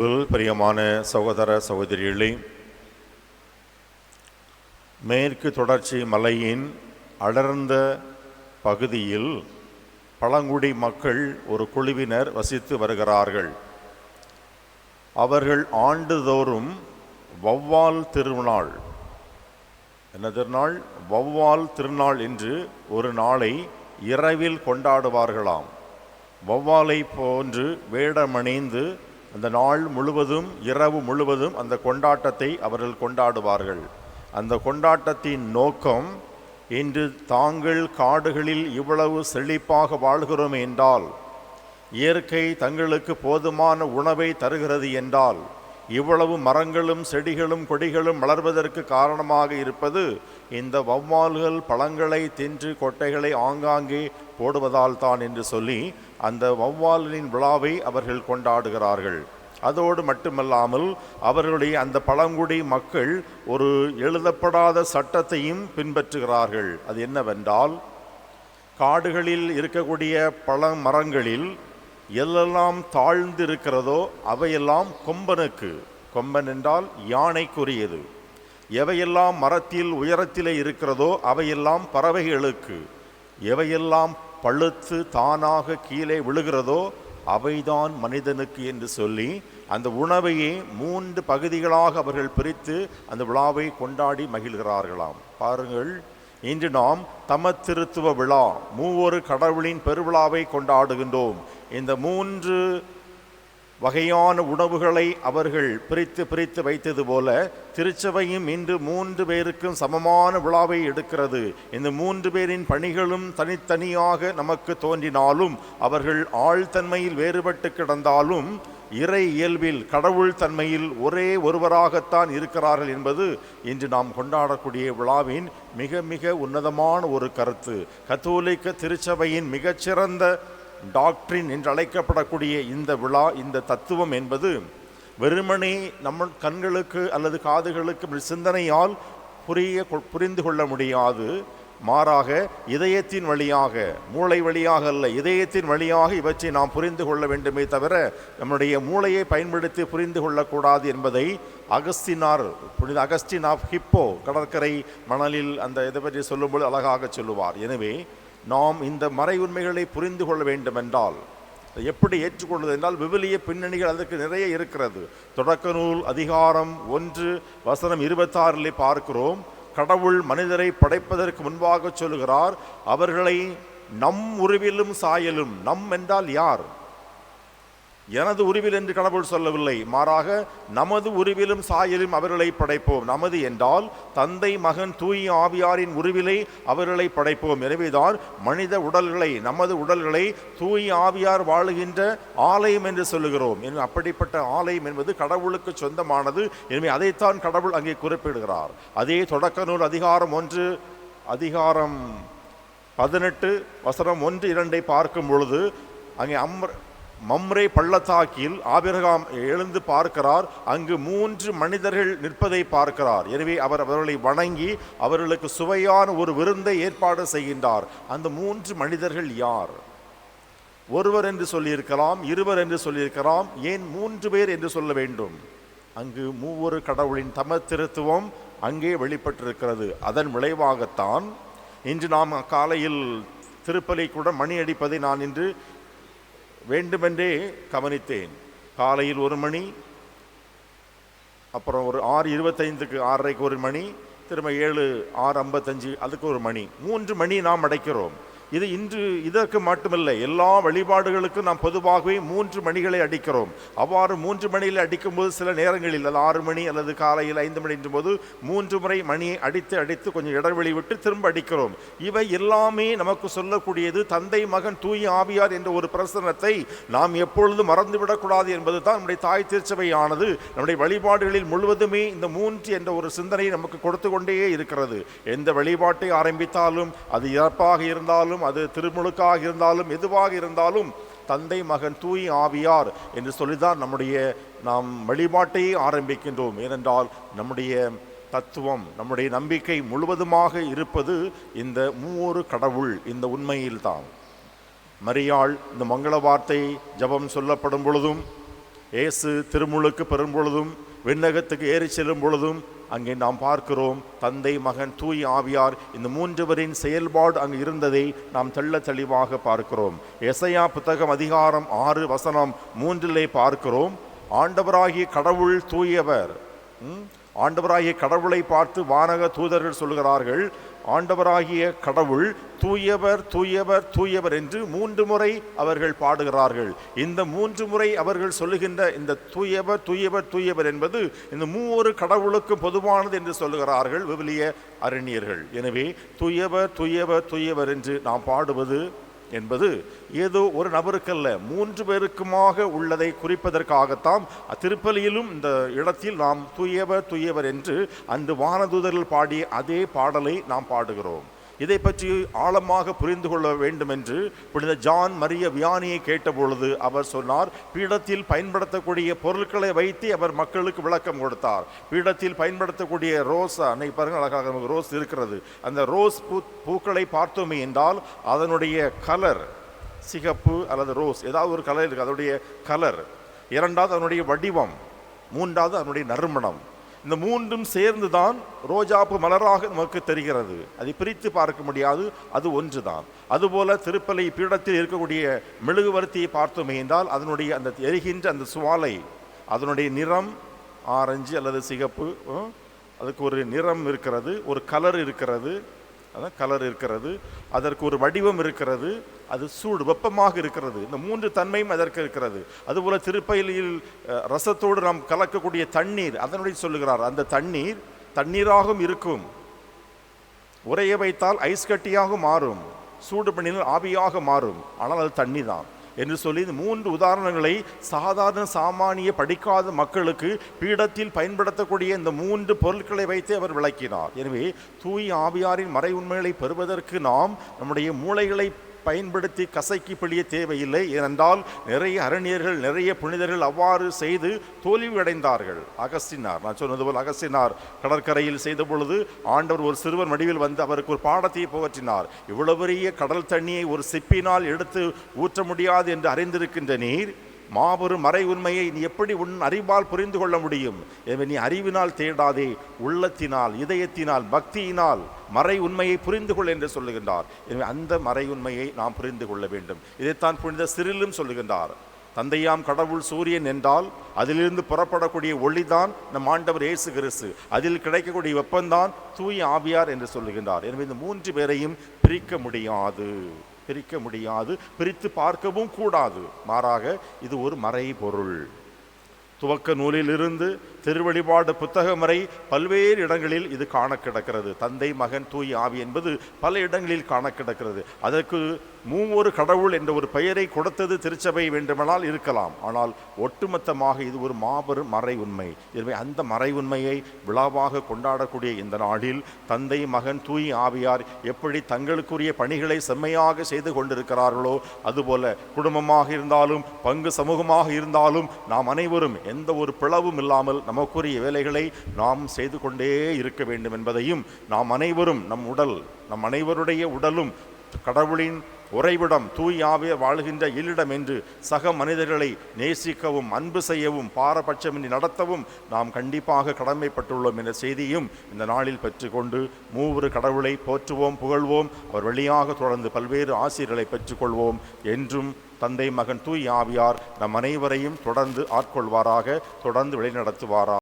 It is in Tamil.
பிரியமான சகோதர சகோதரிகளே, மேற்கு தொடர்ச்சி மலையின் அடர்ந்த பகுதியில் பழங்குடி மக்கள் ஒரு குழுவினர் வசித்து வருகிறார்கள். அவர்கள் ஆண்டுதோறும் வௌவால் திருநாள், என்ன திருநாள்? வௌவால் திருநாள் என்று ஒரு நாளை இரவில் கொண்டாடுவார்களாம். வௌவாலை போன்று வேடமணிந்து அந்த நாள் முழுவதும் இரவு முழுவதும் அந்த கொண்டாட்டத்தை அவர்கள் கொண்டாடுவார்கள். அந்த கொண்டாட்டத்தின் நோக்கம், இன்று தாங்கள் காடுகளில் இவ்வளவு செழிப்பாக வாழ்கிறோம் என்றால், இயற்கை தங்களுக்கு போதுமான உணவை தருகிறது என்றால், இவ்வளவு மரங்களும் செடிகளும் கொடிகளும் வளர்வதற்கு காரணமாக இருப்பது இந்த வௌவால்கள் பழங்களை தின்று கொட்டைகளை ஆங்காங்கே போடுவதால் தான் என்று சொல்லி அந்த வௌவாலின் விழாவை அவர்கள் கொண்டாடுகிறார்கள். அதோடு மட்டுமல்லாமல் அவர்களுடைய அந்த பழங்குடி மக்கள் ஒரு எழுதப்படாத சட்டத்தையும் பின்பற்றுகிறார்கள். அது என்னவென்றால், காடுகளில் இருக்கக்கூடிய பழ மரங்களில் எல்லாம் தாழ்ந்து இருக்கிறதோ அவையெல்லாம் கொம்பனுக்கு, கொம்பன் என்றால் யானைக்குரியது. எவையெல்லாம் மரத்தில் உயரத்திலே இருக்கிறதோ அவையெல்லாம் பறவைகளுக்கு, எவையெல்லாம் பழுத்து தானாக கீழே விழுகிறதோ அவைதான் மனிதனுக்கு என்று சொல்லி அந்த உணவையே 3 பகுதிகளாக அவர்கள் பிரித்து அந்த விழாவை கொண்டாடி மகிழ்கிறார்களாம். பாருங்கள், இன்று நாம் தமத்திருத்துவ விழா, மூவொரு கடவுளின் பெருவிழாவை கொண்டாடுகின்றோம். இந்த 3 வகையான உணவுகளை அவர்கள் பிரித்து வைத்தது போல திருச்சபையும் இன்று 3 பேருக்கும் சமமான விழாவை எடுக்கிறது. இந்த 3 பேரின் பணிகளும் தனித்தனியாக நமக்கு தோன்றினாலும், அவர்கள் ஆழ்தன்மையில் வேறுபட்டு கிடந்தாலும், இறை இயல்பில் கடவுள் தன்மையில் ஒரே ஒருவராகத்தான் இருக்கிறார்கள் என்பது இன்று நாம் கொண்டாடக்கூடிய விழாவின் மிக மிக உன்னதமான ஒரு கருத்து. கத்தோலிக்க திருச்சபையின் மிகச்சிறந்த டாக்ட்ரின் என்று அழைக்கப்படக்கூடிய இந்த விழா, இந்த தத்துவம் என்பது வெறுமனே நம்ம கண்களுக்கு அல்லது காதுகளுக்கு சிந்தனையால் புரிந்து கொள்ள முடியாது. மாறாக இதயத்தின் வழியாக, மூளை வழியாக அல்ல, இதயத்தின் வழியாக இவற்றை நாம் புரிந்து கொள்ள வேண்டுமே தவிர நம்முடைய மூளையை பயன்படுத்தி புரிந்து கொள்ளக்கூடாது என்பதை அகஸ்தினார், புனித அகஸ்டின் ஆஃப் ஹிப்போ கடற்கரை மணலில் அந்த இதை பற்றி சொல்லும்போது அழகாக சொல்லுவார். எனவே நாம் இந்த மறை உண்மைகளை புரிந்து கொள்ள வேண்டும் என்றால் எப்படி ஏற்றுக்கொள்வது என்றால், விவிலிய பின்னணிகள் அதற்கு நிறைய இருக்கிறது. தொடக்க நூல் அதிகாரம் 1 வசனம் 26 பார்க்கிறோம். கடவுள் மனிதரை படைப்பதற்கு முன்பாக சொல்லுகிறார், அவர்களை நம் உருவிலும் சாயலும். நம் என்றால் யார்? எனது உருவில் என்று கடவுள் சொல்லவில்லை, மாறாக நமது உருவிலும் சாயலும் அவர்களை படைப்போம். நமது என்றால் தந்தை மகன் தூய ஆவியாரின் உருவிலை அவர்களை படைப்போம். எனவேதான் மனித உடல்களை, நமது உடல்களை தூய ஆவியார் வாழுகின்ற ஆலயம் என்று சொல்லுகிறோம். எனவே அப்படிப்பட்ட ஆலயம் என்பது கடவுளுக்கு சொந்தமானது. எனவே அதைத்தான் கடவுள் அங்கே குறிப்பிடுகிறார். அதே தொடக்க நூல் அதிகாரம் 1 அதிகாரம் 18 வசனம் 1-2 பார்க்கும் பொழுது அங்கே மம்ரே பள்ளத்தாக்கில் ஆபிரகாம் எழுந்து பார்க்கிறார். அங்கு 3 மனிதர்கள் நிற்பதை பார்க்கிறார். எனவே அவர்களை வணங்கி அவர்களுக்கு சுவையான ஒரு விருந்தை ஏற்பாடு செய்கின்றார். அந்த 3 மனிதர்கள் யார்? ஒருவர் என்று சொல்லியிருக்கலாம், இருவர் என்று சொல்லியிருக்கலாம், ஏன் 3 பேர் என்று சொல்ல வேண்டும்? அங்கு மூவொரு கடவுளின் தமத்திருத்துவம் அங்கே வெளிப்பட்டிருக்கிறது. அதன் விளைவாகத்தான் இன்று நாம் காலையில் திருப்பலி கூட மணி அடிப்பதை நான் இன்று வேண்டுமென்றே கவனித்தேன். காலையில் 1 மணி, அப்புறம் ஒரு 6:25க்கு 6:30க்கு 1 மணி, திரும்ப 7 6:55 அதுக்கு 1 மணி, 3 மணி நாம் அடைக்கிறோம். இது இன்று இதற்கு மட்டுமில்லை, எல்லா வழிபாடுகளுக்கும் நாம் பொதுவாகவே 3 மணிகளை அடிக்கிறோம். அவ்வாறு 3 மணியில் அடிக்கும்போது சில நேரங்களில் அது 6 மணி அல்லது காலையில் 5 மணி போது 3 முறை மணியை அடித்து கொஞ்சம் இடைவெளி விட்டு திரும்ப அடிக்கிறோம். இவை எல்லாமே நமக்கு சொல்லக்கூடியது தந்தை மகன் தூய ஆவியார் என்ற ஒரு பிரசன்னத்தை நாம் எப்பொழுதும் மறந்துவிடக்கூடாது என்பது தான் நம்முடைய தாய் திருச்சபையானது நம்முடைய வழிபாடுகளில் முழுவதுமே இந்த 3 என்ற ஒரு சிந்தனையை நமக்கு கொடுத்து கொண்டே இருக்கிறது. எந்த வழிபாட்டை ஆரம்பித்தாலும், அது இறப்பாக இருந்தாலும், அது திருமுழுக்காக இருந்தாலும், எதுவாக இருந்தாலும் தந்தை மகன் தூய் ஆவியார் என்று சொல்லிதான் நாம் வழிபாட்டையே ஆரம்பிக்கின்றோம். ஏனென்றால் நம்முடைய தத்துவம், நம்முடைய நம்பிக்கை முழுவதுமாக இருப்பது இந்த மூவொரு கடவுள், இந்த உண்மையில்தான். மரியாள் இந்த மங்கள வார்த்தை ஜபம் சொல்லப்படும் பொழுதும், இயேசு திருமுழுக்கு பெறும் பொழுதும் விண்ணகத்துக்கு ஏறி செல்லும் பொழுதும் அங்கே நாம் பார்க்கிறோம் தந்தை, மகன், தூய் ஆவியார் இந்த மூன்றுவரின் செயல்பாடு அங்கு இருந்ததை நாம் தெள்ள தெளிவாக பார்க்கிறோம். எசையா புத்தகம் அதிகாரம் 6:3 பார்க்கிறோம், ஆண்டவராகிய கடவுள் தூயவர். ஆண்டவராகிய கடவுளை பார்த்து வானக தூதர்கள் சொல்கிறார்கள், ஆண்டவராகிய கடவுள் தூயவர் தூயவர் தூயவர் என்று 3 முறை அவர்கள் பாடுகிறார்கள். இந்த 3 முறை அவர்கள் சொல்லுகின்ற இந்த தூயவர் தூயவர் தூயவர் என்பது இந்த 3 கடவுளுக்கும் பொதுவானது என்று சொல்லுகிறார்கள் விவிலிய அறிஞர்கள். எனவே தூயவர் தூயவர் தூயவர் என்று நாம் பாடுவது என்பது ஏதோ ஒரு நபருக்கல்ல, 3 பேருக்குமாக உள்ளதை குறிப்பதற்காகத்தான் திருப்பலியிலும் இந்த இடத்தில் நாம் தூயவர் தூயவர் என்று அன்று வானதூதர்கள் பாடிய அதே பாடலை நாம் பாடுகிறோம். இதை பற்றி ஆழமாக புரிந்து கொள்ள வேண்டும் என்று புனித ஜான் மரிய வியானியை கேட்டபொழுது அவர் சொன்னார், பீடத்தில் பயன்படுத்தக்கூடிய பொருட்களை வைத்து அவர் மக்களுக்கு விளக்கம் கொடுத்தார். பீடத்தில் பயன்படுத்தக்கூடிய ரோஸ், அன்னைக்கு பாருங்கள் அழகாக நமக்கு ரோஸ் இருக்கிறது, அந்த ரோஸ் பூக்களை பார்த்தோமே என்றால் அதனுடைய கலர் சிகப்பு அல்லது ரோஸ் ஏதாவது ஒரு கலர் இருக்குது, அதனுடைய கலர். 2வது அதனுடைய வடிவம், 3வது அதனுடைய நறுமணம். இந்த 3ம் சேர்ந்து தான் ரோஜாப்பு மலராக நமக்கு தெரிகிறது. அதை பிரித்து பார்க்க முடியாது, அது ஒன்றுதான். அதுபோல திருப்பலி பீடத்தில் இருக்கக்கூடிய மெழுகுவர்த்தியை பார்த்தோமே என்றால் அதனுடைய அந்த எரிகின்ற அந்த சுவாலை, அதனுடைய நிறம் ஆரஞ்சு அல்லது சிகப்பு, அதுக்கு ஒரு நிறம் இருக்கிறது, ஒரு கலர் இருக்கிறது, அதான் கலர் இருக்கிறது, அதற்கு ஒரு வடிவம் இருக்கிறது, அது சூடு வெப்பமாக இருக்கிறது. இந்த 3 தன்மையும் அதற்கு இருக்கிறது. அதுபோல திருப்பலியில் ரசத்தோடு நாம் கலக்கக்கூடிய தண்ணீர், அதனுடைய சொல்லுகிறார், அந்த தண்ணீர் தண்ணீராகவும் இருக்கும், உறைய வைத்தால் ஐஸ் கட்டியாக மாறும், சூடு பண்ணினால் ஆவியாக மாறும், ஆனால் அது தண்ணி தான் என்று சொல்லி இந்த 3 உதாரணங்களை சாதாரண சாமானிய படிக்காத மக்களுக்கு பீடத்தில் பயன்படுத்தக்கூடிய இந்த 3 பொருட்களை வைத்து அவர் விளக்கினார். எனவே தூய் ஆவியாரின் மறை உண்மைகளை பெறுவதற்கு நாம் நம்முடைய மூளைகளை பயன்படுத்தி கசக்கி பிழிய தேவையில்லை. ஏனென்றால் நிறைய அறிஞர்கள், நிறைய புனிதர்கள் அவ்வாறு செய்து தோல்வி அடைந்தார்கள். அகஸ்தினார், நான் சொன்னது போல் அகஸ்தினார் கடற்கரையில் செய்த பொழுது ஆண்டவர் ஒரு சிறுவர் வடிவில் வந்து அவருக்கு ஒரு பாடத்தை புகற்றினார். இவ்வளவு பெரிய கடல் தண்ணியை ஒரு சிப்பினால் எடுத்து ஊற்ற முடியாது என்று அறிந்திருக்கின்ற நீர் மாபெரும் மறை உண்மையை நீ எப்படி உன் அறிவால் புரிந்து கொள்ள முடியும்? எனவே நீ அறிவினால் தேடாதே, உள்ளத்தினால், இதயத்தினால், பக்தியினால் மறை உண்மையை புரிந்து கொள் என்று சொல்லுகின்றார். எனவே அந்த மறை உண்மையை நாம் புரிந்து கொள்ள வேண்டும். இதைத்தான் புனித சிறிலும் சொல்லுகின்றார். தந்தையாம் கடவுள் சூரியன் என்றால் அதிலிருந்து புறப்படக்கூடிய ஒளிதான் நம் ஆண்டவர் இயேசு கிறிஸ்து, அதில் கிடைக்கக்கூடிய வெப்பம்தான் தூய ஆவியார் என்று சொல்லுகின்றார். எனவே இந்த 3 பேரையும் பிரிக்க முடியாது, பிரித்து பார்க்கவும் கூடாது. மாறாக இது ஒரு மறை பொருள். துவக்க நூலிலிருந்து திருவழிபாடு புத்தகம் வரை பல்வேறு இடங்களில் இது காண கிடக்கிறது. தந்தை, மகன், தூய் ஆவி என்பது பல இடங்களில் காண கிடக்கிறது. அதற்கு 3 கடவுள் என்ற ஒரு பெயரை கொடுத்தது திருச்சபை வேண்டுமானால் இருக்கலாம். ஆனால் ஒட்டுமொத்தமாக இது ஒரு மாபெரும் மறை உண்மை. எனவே அந்த மறை உண்மையை விழாவாக கொண்டாடக்கூடிய இந்த நாளில் தந்தை, மகன், தூய் ஆவியார் எப்படி தங்களுக்குரிய பணிகளை செம்மையாக செய்து கொண்டிருக்கிறார்களோ அதுபோல குடும்பமாக இருந்தாலும் பங்கு சமூகமாக இருந்தாலும் நாம் அனைவரும் எந்த ஒரு பிளவும் இல்லாமல் நமக்குரிய வேலைகளை நாம் செய்து கொண்டே இருக்க வேண்டும் என்பதையும், நாம் அனைவரும் நம் அனைவருடைய உடலும் கடவுளின் உறைவிடம், தூய் ஆவியார் வாழுகின்ற இல்லிடம் என்று சக மனிதர்களை நேசிக்கவும் அன்பு செய்யவும் பாரபட்சமின்றி நடத்தவும் நாம் கண்டிப்பாக கடமைப்பட்டுள்ளோம் என்ற செய்தியும் இந்த நாளில் பெற்றுக்கொண்டு 3 கடவுளை போற்றுவோம், புகழ்வோம். அவர் வழியாக தொடர்ந்து பல்வேறு ஆசிரியர்களை பெற்றுக்கொள்வோம். என்றும் தந்தை, மகன், தூய் ஆவியார் நம் அனைவரையும் தொடர்ந்து ஆட்கொள்வாராக, தொடர்ந்து வழிநடத்துவாராக.